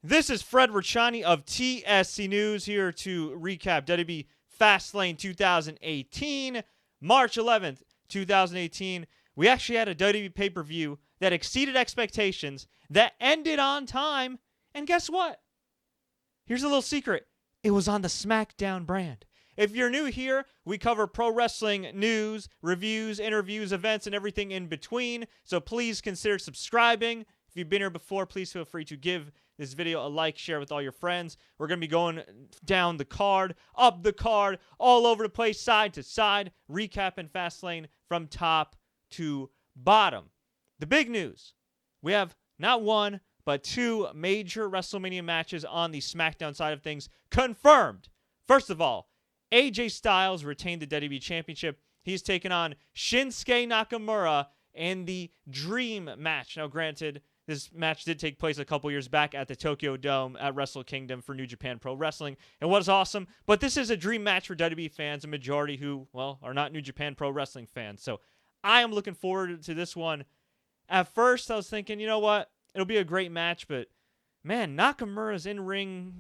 This is Fred Richani of TSC News here to recap WWE Fastlane 2018, March 11th, 2018. We actually had a WWE pay-per-view that exceeded expectations, that ended on time, and guess what? Here's a little secret. It was on the SmackDown brand. If you're new here, we cover pro wrestling news, reviews, interviews, events, and everything in between, so please consider subscribing. If you've been here before, please feel free to give this video a like, share with all your friends. We're going to be going down the card, up the card, all over the place, side to side, recapping Fastlane from top to bottom. The big news, we have not one, but two major WrestleMania matches on the SmackDown side of things confirmed. First of all, AJ Styles retained the WWE Championship. He's taken on Shinsuke Nakamura in the Dream match. Now, granted, this match did take place a couple years back at the Tokyo Dome at Wrestle Kingdom for New Japan Pro Wrestling. It was awesome, but this is a dream match for WWE fans, a majority who, well, are not New Japan Pro Wrestling fans. So I am looking forward to this one. At first, I was thinking, you know what? It'll be a great match, but man, Nakamura's in-ring,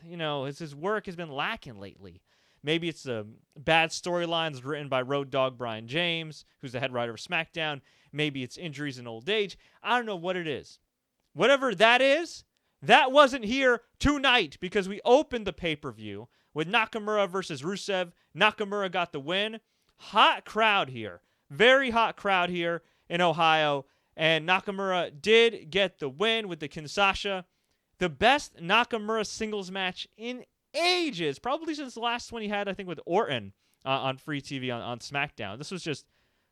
his work has been lacking lately. Maybe it's the bad storylines written by Road Dogg Brian James, who's the head writer of SmackDown. Maybe it's injuries and old age. I don't know what it is. Whatever that is, that wasn't here tonight because we opened the pay-per-view with Nakamura versus Rusev. Nakamura got the win. Hot crowd here. Very hot crowd here in Ohio. And Nakamura did get the win with the Kinshasa. The best Nakamura singles match in ages, probably since the last one he had, I think, with Orton on free TV on SmackDown. This was just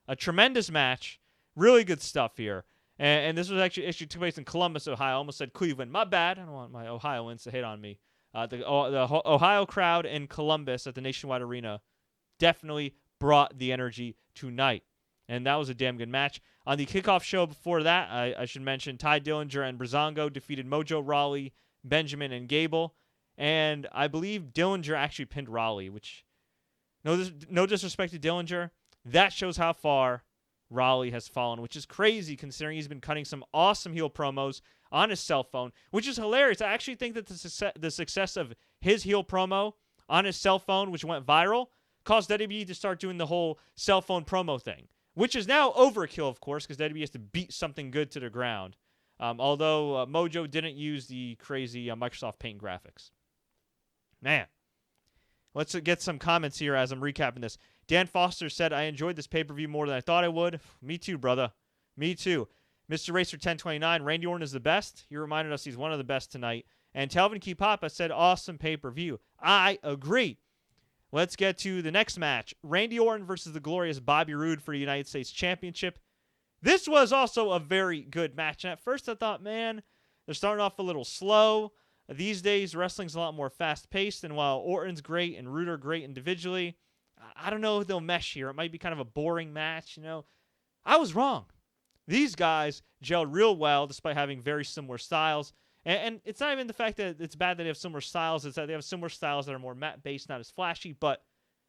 a tremendous match. Really good stuff here. And this was actually took place in Columbus, Ohio. I almost said Cleveland. My bad. I don't want my Ohioans to hate on me. The Ohio crowd in Columbus at the Nationwide Arena definitely brought the energy tonight. And that was a damn good match. On the kickoff show before that, I should mention Ty Dillinger and Breezango defeated Mojo, Rawley, Benjamin, and Gable. And I believe Dillinger actually pinned Rawley, which, no disrespect to Dillinger, that shows how far Rawley has fallen, which is crazy considering he's been cutting some awesome heel promos on his cell phone, which is hilarious. I actually think that the success of his heel promo on his cell phone, which went viral, caused WWE to start doing the whole cell phone promo thing, which is now overkill, of course, because WWE has to beat something good to the ground. Although Mojo didn't use the crazy Microsoft Paint graphics. Man, let's get some comments here as I'm recapping this. Dan Foster said, I enjoyed this pay-per-view more than I thought I would. Me too, brother. Me too. Mr. Racer 1029, Randy Orton is the best. He reminded us he's one of the best tonight. And Telvin Kipapa said, awesome pay-per-view. I agree. Let's get to the next match. Randy Orton versus the glorious Bobby Roode for the United States Championship. This was also a very good match. And at first I thought, man, they're starting off a little slow. These days, wrestling's a lot more fast-paced, and while Orton's great and Roode are great individually, I don't know if they'll mesh here. It might be kind of a boring match, I was wrong. These guys gelled real well despite having very similar styles. And it's not even the fact that it's bad that they have similar styles. It's that they have similar styles that are more mat-based, not as flashy. But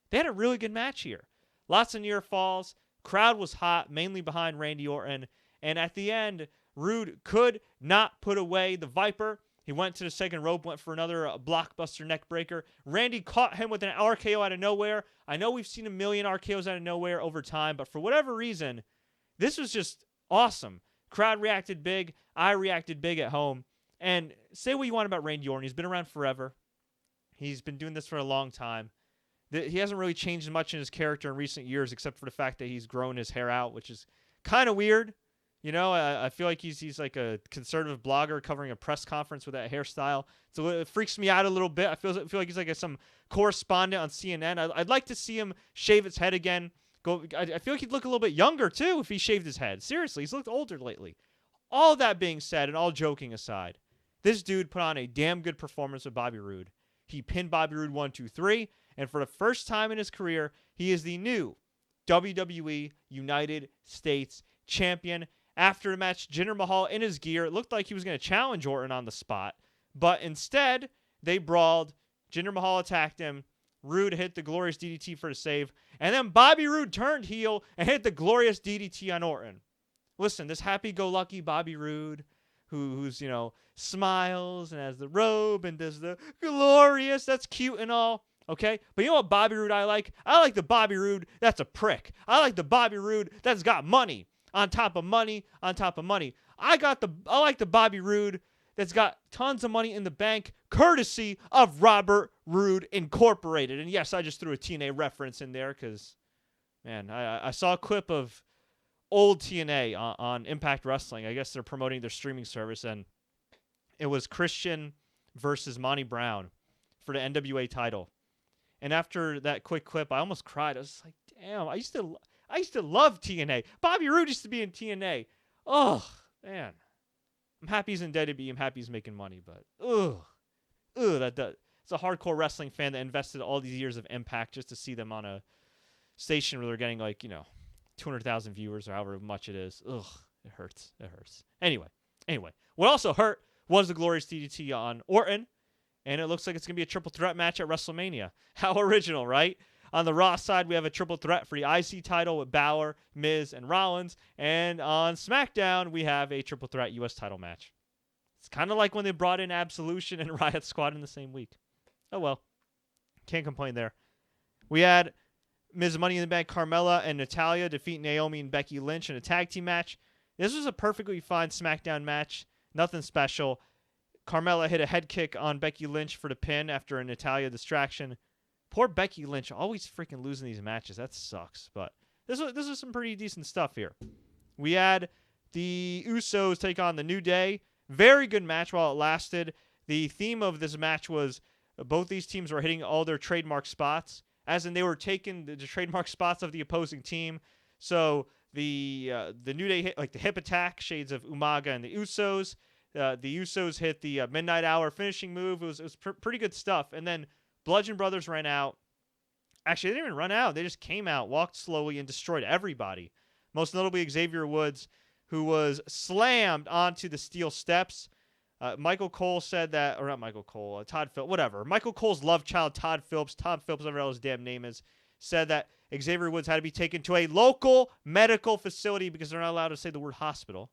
they had a really good match here. Lots of near falls. Crowd was hot, mainly behind Randy Orton. And at the end, Roode could not put away the Viper. He went to the second rope, went for another blockbuster neck breaker. Randy caught him with an RKO out of nowhere. I know we've seen a million RKOs out of nowhere over time, but for whatever reason, this was just awesome. Crowd reacted big. I reacted big at home. And say what you want about Randy Orton. He's been around forever. He's been doing this for a long time. He hasn't really changed much in his character in recent years, except for the fact that he's grown his hair out, which is kind of weird. I feel like he's like a conservative blogger covering a press conference with that hairstyle. So it freaks me out a little bit. I feel like he's like some correspondent on CNN. I'd like to see him shave his head again. I feel like he'd look a little bit younger, too, if he shaved his head. Seriously, he's looked older lately. All that being said, and all joking aside, this dude put on a damn good performance with Bobby Roode. He pinned Bobby Roode 1, 2, 3, and for the first time in his career, he is the new WWE United States Champion. After the match, Jinder Mahal in his gear, it looked like he was going to challenge Orton on the spot, but instead, they brawled. Jinder Mahal attacked him. Roode hit the glorious DDT for the save, and then Bobby Roode turned heel and hit the glorious DDT on Orton. Listen, this happy-go-lucky Bobby Roode, who's, smiles and has the robe and does the glorious. That's cute and all. Okay? But you know what Bobby Roode I like? I like the Bobby Roode that's a prick. I like the Bobby Roode that's got money on top of money on top of money. I like the Bobby Roode that's got tons of money in the bank, courtesy of Robert Roode Incorporated. And yes, I just threw a TNA reference in there because, man, I saw a clip of old TNA on Impact Wrestling. I guess they're promoting their streaming service, and it was Christian versus Monty Brown for the NWA title. And after that quick clip, I almost cried. I was like, damn, I used to love TNA. Bobby Roode used to be in TNA. Oh, man. I'm happy he's in WWE. I'm happy he's making money, but it's a hardcore wrestling fan that invested all these years of Impact just to see them on a station where they're getting 200,000 viewers or however much it is. Ugh, it hurts. It hurts. Anyway, what also hurt was the glorious DDT on Orton, and it looks like it's going to be a triple threat match at WrestleMania. How original, right? On the Raw side, we have a triple threat for the IC title with Balor, Miz, and Rollins. And on SmackDown, we have a triple threat U.S. title match. It's kind of like when they brought in Absolution and Riot Squad in the same week. Oh, well. Can't complain there. We had Miz Money in the Bank, Carmella, and Natalya defeat Naomi and Becky Lynch in a tag team match. This was a perfectly fine SmackDown match. Nothing special. Carmella hit a head kick on Becky Lynch for the pin after a Natalya distraction. Poor Becky Lynch, always freaking losing these matches. That sucks. But this was some pretty decent stuff here. We had the Usos take on the New Day. Very good match while it lasted. The theme of this match was both these teams were hitting all their trademark spots, as in they were taking the trademark spots of the opposing team. So the New Day hit like the hip attack, shades of Umaga and the Usos. The Usos hit the Midnight Hour finishing move. It was pretty good stuff. And then Bludgeon Brothers ran out. Actually, they didn't even run out. They just came out, walked slowly, and destroyed everybody. Most notably Xavier Woods, who was slammed onto the steel steps. Michael Cole said that, or not Michael Cole, Todd Phillips, whatever. Michael Cole's love child, Todd Phillips, whatever his damn name is, said that Xavier Woods had to be taken to a local medical facility because they're not allowed to say the word hospital.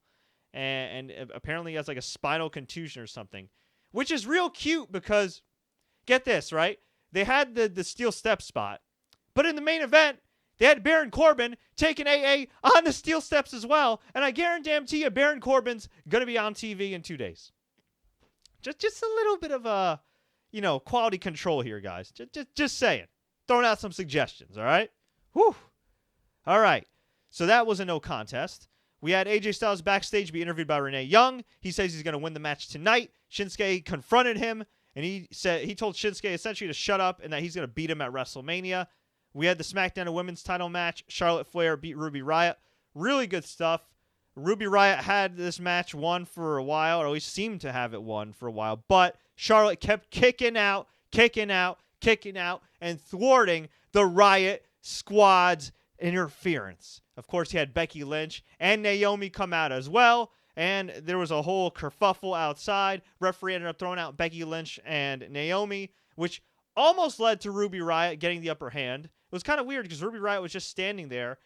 And apparently he has like a spinal contusion or something, which is real cute because, get this, right? They had the steel step spot, but in the main event, they had Baron Corbin taking AA on the steel steps as well, and I guarantee you Baron Corbin's going to be on TV in 2 days. Just a little bit of quality control here, guys. Just saying. Throwing out some suggestions, all right? Whew. All right. So that was a no contest. We had AJ Styles backstage be interviewed by Renee Young. He says he's going to win the match tonight. Shinsuke confronted him, and he told Shinsuke essentially to shut up and that he's going to beat him at WrestleMania. We had the SmackDown Women's title match. Charlotte Flair beat Ruby Riott. Really good stuff. Ruby Riott had this match won for a while, or at least seemed to have it won for a while, but Charlotte kept kicking out, and thwarting the Riott Squad's interference. Of course, he had Becky Lynch and Naomi come out as well, and there was a whole kerfuffle outside. Referee ended up throwing out Becky Lynch and Naomi, which almost led to Ruby Riott getting the upper hand. It was kind of weird because Ruby Riott was just standing there.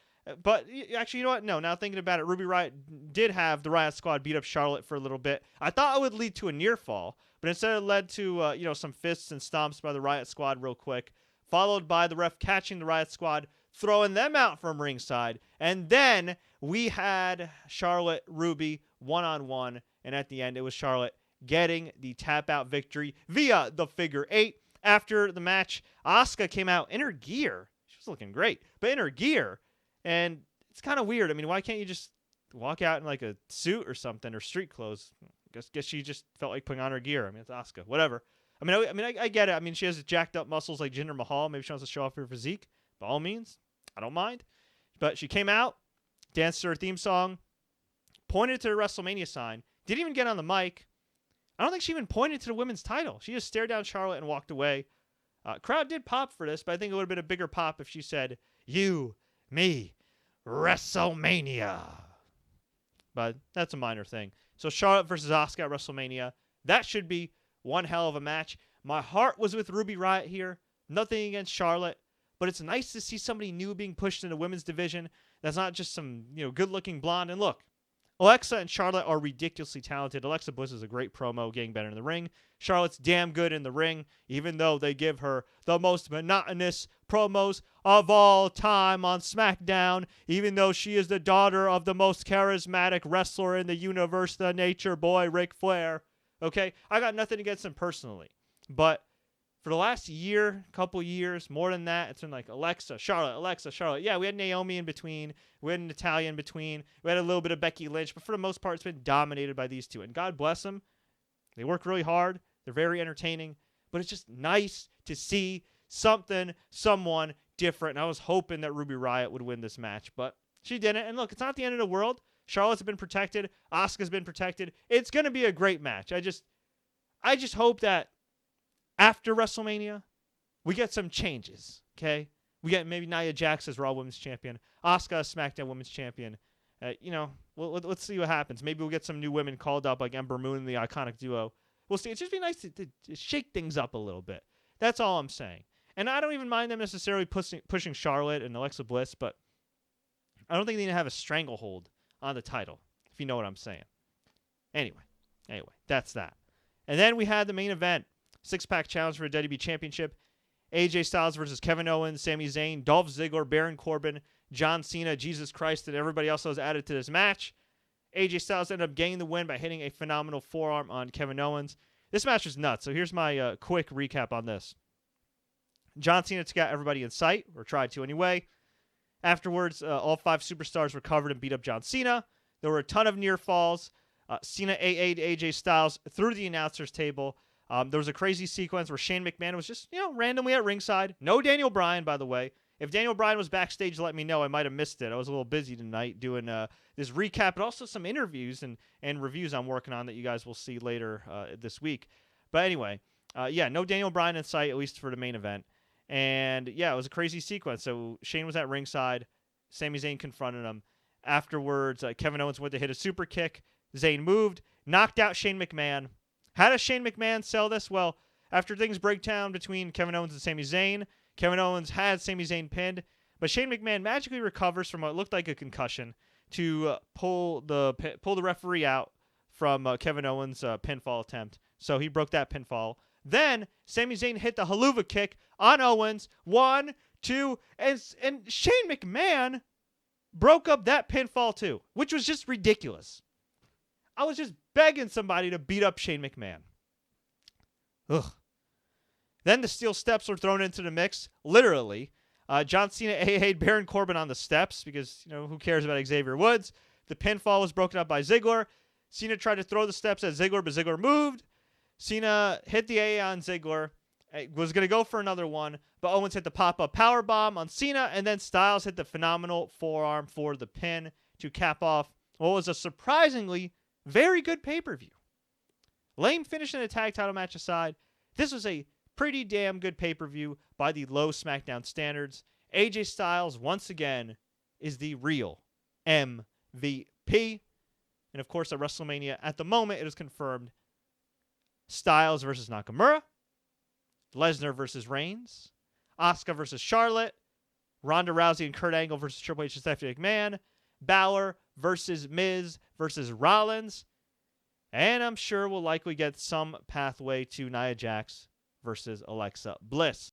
But actually, you know what? No, now thinking about it, Ruby Riott did have the Riott Squad beat up Charlotte for a little bit. I thought it would lead to a near fall, but instead it led to some fists and stomps by the Riott Squad real quick, followed by the ref catching the Riott Squad, throwing them out from ringside. And then we had Charlotte Ruby one-on-one, and at the end it was Charlotte getting the tap-out victory via the figure 8. After the match, Asuka came out in her gear. She was looking great, but in her gear. And it's kind of weird. I mean, why can't you just walk out in like a suit or something or street clothes? Guess she just felt like putting on her gear. I mean, it's Asuka. Whatever. I get it. I mean, she has jacked up muscles like Jinder Mahal. Maybe she wants to show off her physique. By all means, I don't mind. But she came out, danced to her theme song, pointed to the WrestleMania sign, didn't even get on the mic. I don't think she even pointed to the women's title. She just stared down Charlotte and walked away. Crowd did pop for this, but I think it would have been a bigger pop if she said, "You, me, WrestleMania." But that's a minor thing. So Charlotte versus Asuka at WrestleMania. That should be one hell of a match. My heart was with Ruby Riott here. Nothing against Charlotte. But it's nice to see somebody new being pushed in the women's division. That's not just some good-looking blonde. And look, Alexa and Charlotte are ridiculously talented. Alexa Bliss is a great promo, getting better in the ring. Charlotte's damn good in the ring, even though they give her the most monotonous promos of all time on SmackDown, even though she is the daughter of the most charismatic wrestler in the universe, the Nature Boy, Ric Flair. Okay? I got nothing against him personally. But for the last year, couple years, more than that, it's been like Alexa, Charlotte. Yeah, we had Naomi in between. We had Natalya in between. We had a little bit of Becky Lynch. But for the most part, it's been dominated by these two. And God bless them. They work really hard. They're very entertaining. But it's just nice to see someone different. And I was hoping that Ruby Riott would win this match. But she didn't. And look, it's not the end of the world. Charlotte's been protected. Asuka's been protected. It's going to be a great match. I just hope that after WrestleMania, we get some changes, okay? We get maybe Nia Jax as Raw Women's Champion, Asuka as SmackDown Women's Champion. Let's see what happens. Maybe we'll get some new women called up like Ember Moon and the Iconic Duo. We'll see. It's just be nice to shake things up a little bit. That's all I'm saying. And I don't even mind them necessarily pushing Charlotte and Alexa Bliss, but I don't think they need to have a stranglehold on the title, if you know what I'm saying. Anyway, that's that. And then we had the main event. Six-pack challenge for the WWE Championship. AJ Styles versus Kevin Owens, Sami Zayn, Dolph Ziggler, Baron Corbin, John Cena, Jesus Christ, and everybody else that was added to this match. AJ Styles ended up getting the win by hitting a phenomenal forearm on Kevin Owens. This match was nuts, so here's my quick recap on this. John Cena took out everybody in sight, or tried to anyway. Afterwards, all 5 superstars recovered and beat up John Cena. There were a ton of near falls. Cena AA'd AJ Styles through the announcer's table. There was a crazy sequence where Shane McMahon was just, randomly at ringside. No Daniel Bryan, by the way. If Daniel Bryan was backstage, let me know. I might have missed it. I was a little busy tonight doing this recap, but also some interviews and reviews I'm working on that you guys will see later this week. But anyway, no Daniel Bryan in sight, at least for the main event. And, it was a crazy sequence. So Shane was at ringside. Sami Zayn confronted him. Afterwards, Kevin Owens went to hit a super kick. Zayn moved, knocked out Shane McMahon. How does Shane McMahon sell this? Well, after things break down between Kevin Owens and Sami Zayn, Kevin Owens had Sami Zayn pinned, but Shane McMahon magically recovers from what looked like a concussion to pull the referee out from Kevin Owens' pinfall attempt. So he broke that pinfall. Then Sami Zayn hit the haluva kick on Owens. 1, 2, and Shane McMahon broke up that pinfall too, which was just ridiculous. I was just begging somebody to beat up Shane McMahon. Ugh. Then the steel steps were thrown into the mix, literally. John Cena AA'd Baron Corbin on the steps because, who cares about Xavier Woods? The pinfall was broken up by Ziggler. Cena tried to throw the steps at Ziggler, but Ziggler moved. Cena hit the AA on Ziggler. Was going to go for another one, but Owens hit the pop-up powerbomb on Cena, and then Styles hit the phenomenal forearm for the pin to cap off what was a surprisingly very good pay-per-view. Lame finish in a tag title match aside, this was a pretty damn good pay-per-view by the low SmackDown standards. AJ Styles, once again, is the real MVP. And of course, at WrestleMania, at the moment, it is confirmed Styles versus Nakamura, Lesnar versus Reigns, Asuka versus Charlotte, Ronda Rousey and Kurt Angle versus Triple H and Stephanie McMahon, Balor versus Miz versus Rollins, and I'm sure we'll likely get some pathway to Nia Jax versus Alexa Bliss.